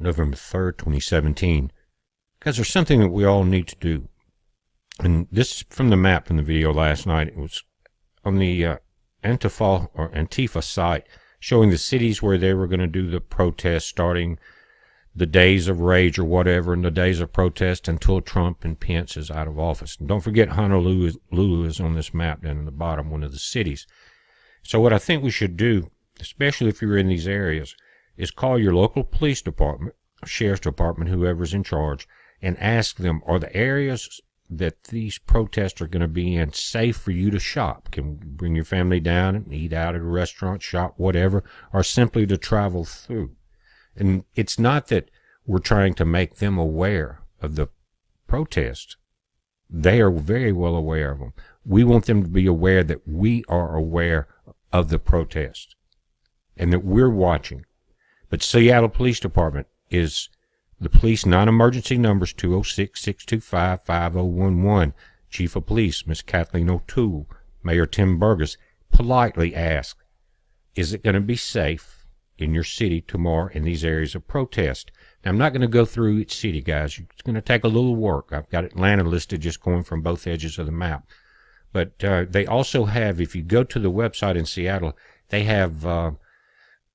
November 3rd, 2017. Guys, there's something that we all need to do. And this is from the map from the video last night. It was on the Antifa site, showing the cities where they were going to do the protest, starting the days of rage or whatever, and the days of protest until Trump and Pence is out of office. And don't forget, Honolulu is on this map down in the bottom, one of the cities. So what I think we should do, especially if you're in these areas, is call your local police department, sheriff's department, whoever's in charge, and ask them, are the areas that these protests are going to be in safe for you to shop? Can you bring your family down and eat out at a restaurant, shop, whatever, or simply to travel through? And it's not that we're trying to make them aware of the protest. They are very well aware of them. We want them to be aware that we are aware of the protest and that we're watching. But Seattle Police Department is the police non-emergency numbers 206-625-5011. Chief of Police, Miss Kathleen O'Toole, Mayor Tim Burgess, politely ask, is it going to be safe in your city tomorrow in these areas of protest? Now, I'm not going to go through each city, guys. It's going to take a little work. I've got Atlanta listed just going from both edges of the map. But they also have, if you go to the website in Seattle, they have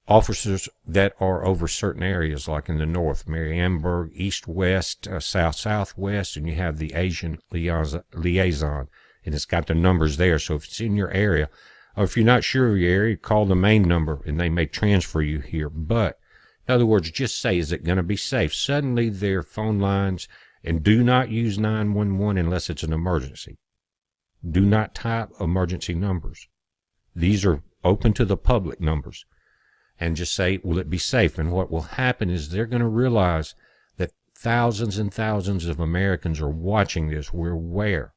officers that are over certain areas, like in the north, Mariannburg, east-west, south-southwest, and you have the Asian liaison, and it's got the numbers there. So if it's in your area, or if you're not sure of your area, call the main number, and they may transfer you here. But, in other words, just say, is it going to be safe? Suddenly, their phone lines, and do not use 911 unless it's an emergency. Do not type emergency numbers. These are open to the public numbers. And just say, will it be safe? And what will happen is they're going to realize that thousands and thousands of Americans are watching this. We're aware.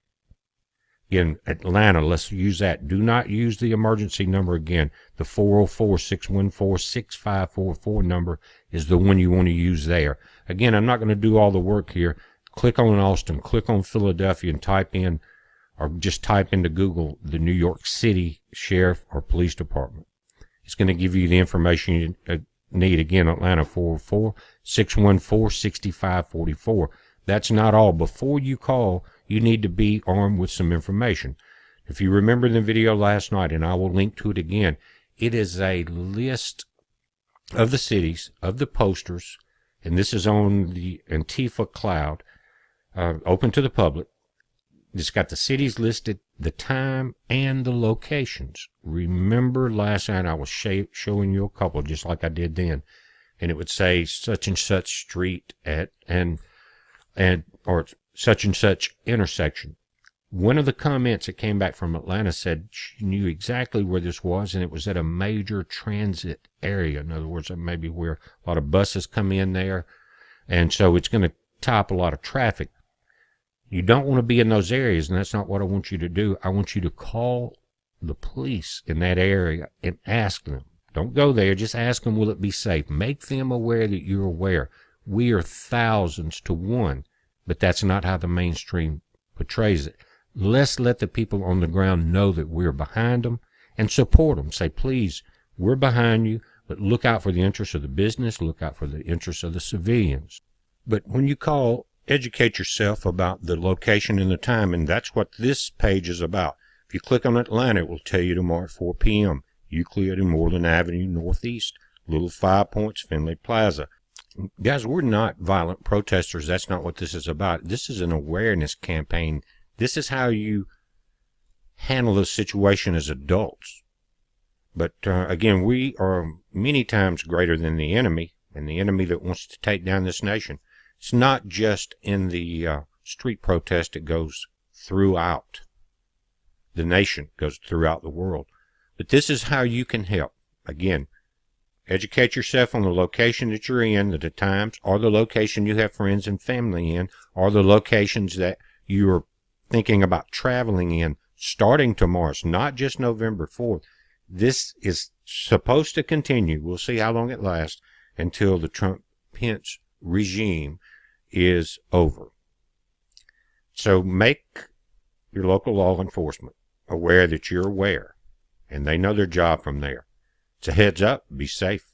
In Atlanta, let's use that. Do not use the emergency number again. The 404-614-6544 number is the one you want to use there. Again, I'm not going to do all the work here. Click on Austin, click on Philadelphia, and type in, or just type into Google, the New York City Sheriff or Police Department. It's going to give you the information you need. Again, Atlanta, 404-614-6544. That's not all. Before you call, you need to be armed with some information. If you remember the video last night, and I will link to it again, it is a list of the cities, of the posters, and this is on the Antifa cloud, open to the public. It's got the cities listed, the time, and the locations. Remember last night I was showing you a couple, just like I did then, and it would say such and such street or such and such intersection. One of the comments that came back from Atlanta said she knew exactly where this was, and it was at a major transit area. In other words, maybe where a lot of buses come in there, and so it's going to tie up a lot of traffic. You don't want to be in those areas, and that's not what I want you to do. I want you to call the police in that area and ask them. Don't go there. Just ask them, will it be safe? Make them aware that you're aware. We are thousands to one, but that's not how the mainstream portrays it. Let's let the people on the ground know that we're behind them and support them. Say, please, we're behind you, but look out for the interests of the business. Look out for the interests of the civilians. But when you call, educate yourself about the location and the time, and that's what this page is about. If you click on Atlanta, it will tell you tomorrow at 4 p.m. Euclid and Moreland Avenue Northeast, Little 5 Points, Finley Plaza. Guys, we're not violent protesters. That's not what this is about. This is an awareness campaign. This is how you handle the situation as adults. But again, we are many times greater than the enemy, and the enemy that wants to take down this nation. It's not just in the street protest. It goes throughout the nation, goes throughout the world. But this is how you can help. Again, educate yourself on the location that you're in, the times, or the location you have friends and family in, or the locations that you're thinking about traveling in starting tomorrow. It's not just November 4th. This is supposed to continue. We'll see how long it lasts until the Trump-Pence regime is over. So make your local law enforcement aware that you're aware, and they know their job from there. It's a heads up. Be safe.